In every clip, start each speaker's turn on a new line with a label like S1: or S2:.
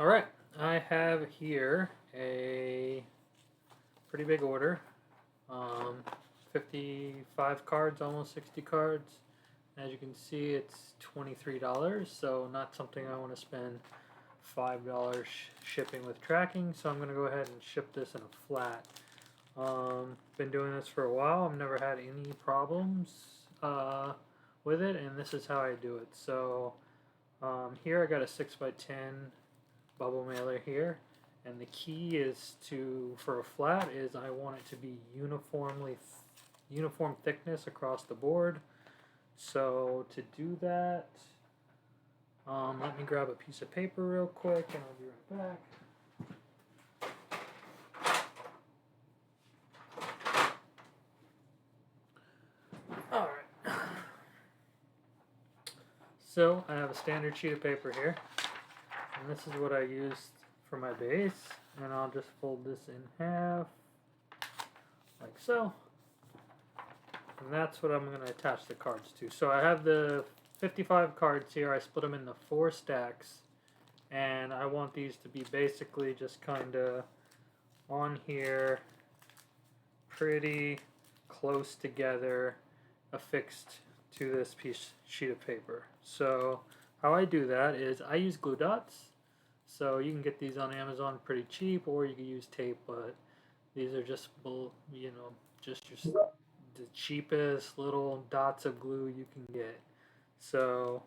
S1: Alright, I have here a pretty big order. 55 cards, almost 60 cards. As you can see, it's $23, so not something I want to spend $5 shipping with tracking, so I'm going to go ahead and ship this in a flat. Been doing this for a while. I've never had any problems with it, and this is how I do it. So here I got a 6x10 bubble mailer here, and the key is for a flat is I want it to be uniform thickness across the board. So to do that, let me grab a piece of paper real quick and I'll be right back. Alright, so I have a standard sheet of paper here, and this is what I used for my base, and I'll just fold this in half like so, and that's what I'm going to attach the cards to. So I have the 55 cards here. I split them into 4 stacks, and I want these to be basically just kind of on here, pretty close together, affixed to this sheet of paper. So how I do that is I use glue dots. So you can get these on Amazon pretty cheap, or you can use tape, but these are just just the cheapest little dots of glue you can get. So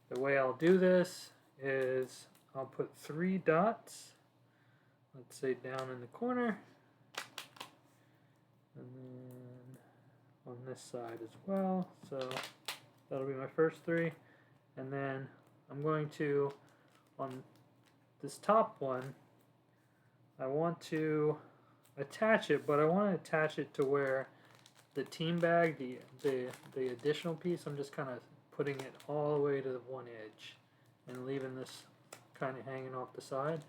S1: the way I'll do this is I'll put 3 dots, let's say down in the corner, and then on this side as well. So that'll be my first 3, and then I'm going to, on this top one, I want to attach it, but I want to attach it to where the team bag, the additional piece, I'm just kind of putting it all the way to the one edge and leaving this kind of hanging off the side.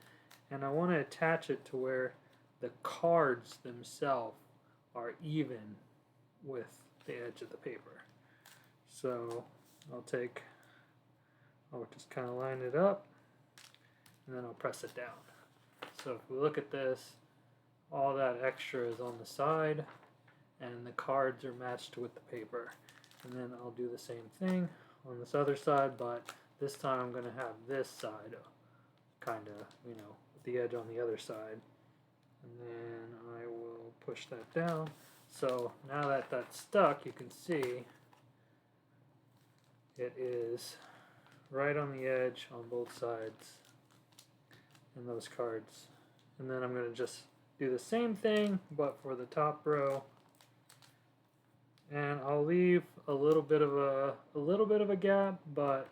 S1: And I want to attach it to where the cards themselves are even with the edge of the paper. So I'll just kind of line it up, and then I'll press it down. So if we look at this, all that extra is on the side, and the cards are matched with the paper. And then I'll do the same thing on this other side, but this time I'm going to have this side kind of, with the edge on the other side. And then I will push that down. So now that that's stuck, you can see it is right on the edge on both sides and those cards. And then I'm going to just do the same thing, but for the top row. And I'll leave a little bit of a gap, but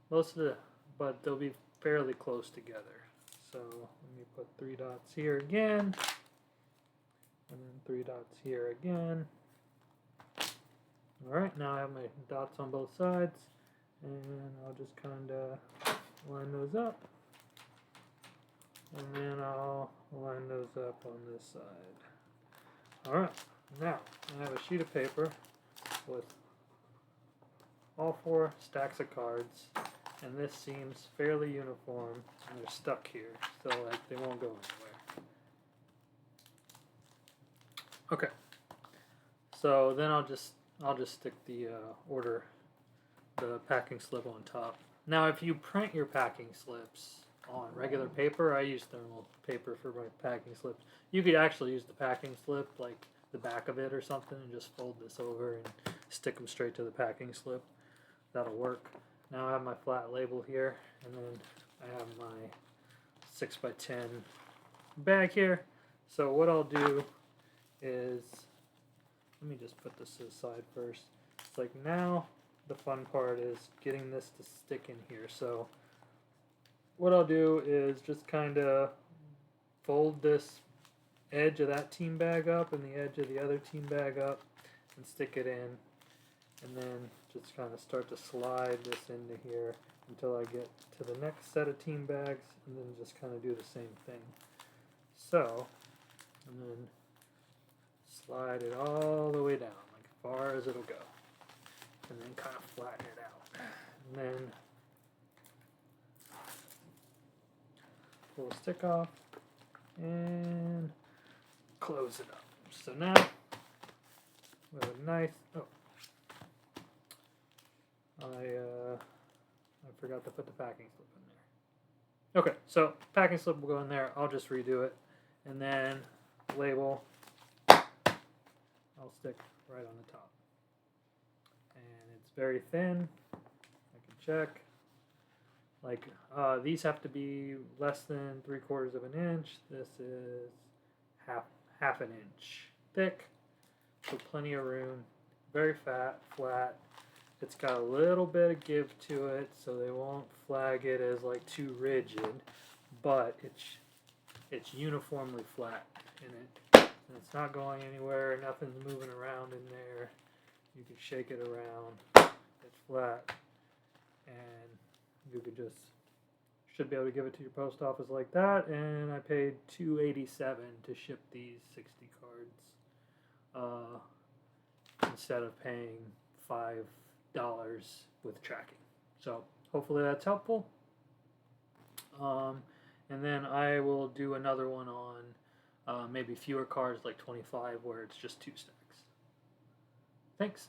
S1: they'll be fairly close together. So let me put 3 dots here again, and then 3 dots here again. Alright, now I have my dots on both sides, and I'll just kind of line those up, and then I'll line those up on this side. Alright, now I have a sheet of paper with all 4 stacks of cards, and this seems fairly uniform, and they're stuck here, so they won't go anywhere. Okay, so then I'll just stick the packing slip on top. Now, if you print your packing slips on regular paper, I use thermal paper for my packing slips. You could actually use the packing slip, like the back of it or something, and just fold this over and stick them straight to the packing slip. That'll work. Now I have my flat label here, and then I have my 6x10 bag here. So what I'll do is, let me just put this to the side first. It's like, now the fun part is getting this to stick in here. So what I'll do is just kind of fold this edge of that team bag up and the edge of the other team bag up and stick it in, and then just kind of start to slide this into here until I get to the next set of team bags, and then just kind of do the same thing. So, and then slide it all the way down, like as far as it'll go, and then kind of flatten it out. And then pull the stick off, and close it up. So now we have a nice. Oh, I forgot to put the packing slip in there. Okay, so packing slip will go in there. I'll just redo it, and then label I'll stick right on the top. And it's very thin. I can check. Like these have to be less than 3/4 of an inch. This is half an inch thick, so plenty of room. Very flat. It's got a little bit of give to it, so they won't flag it as like too rigid, but it's uniformly flat in it. And it's not going anywhere. Nothing's moving around in there. You can shake it around. It's flat, and you could should be able to give it to your post office like that. And I paid $2.87 to ship these 60 cards instead of paying $5 with tracking. So hopefully that's helpful. And then I will do another one on maybe fewer cards, like 25, where it's just 2 stacks. Thanks.